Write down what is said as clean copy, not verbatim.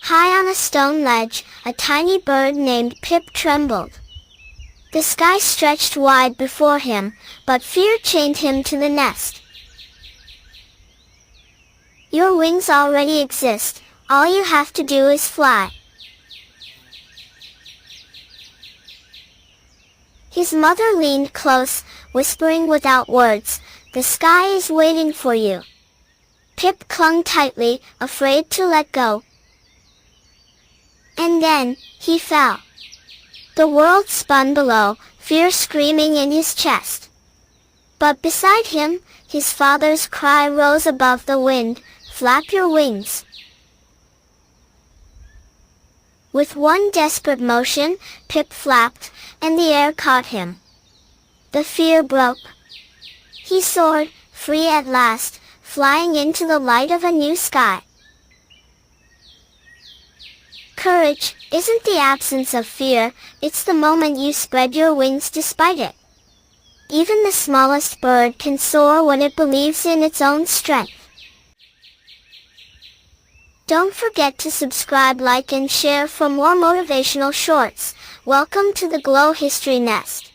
High on a stone ledge, a tiny bird named Pip trembled. The sky stretched wide before him, but fear chained him to the nest. Your wings already exist, all you have to do is fly. His mother leaned close, whispering without words, "The sky is waiting for you." Pip clung tightly, afraid to let go. And then, he fell. The world spun below, fear screaming in his chest. But beside him, his father's cry rose above the wind, "Flap your wings." With one desperate motion, Pip flapped, and the air caught him. The fear broke. He soared, free at last, flying into the light of a new sky. Courage isn't the absence of fear, it's the moment you spread your wings despite it. Even the smallest bird can soar when it believes in its own strength. Don't forget to subscribe, like, and share for more motivational shorts. Welcome to the Glow History Nest.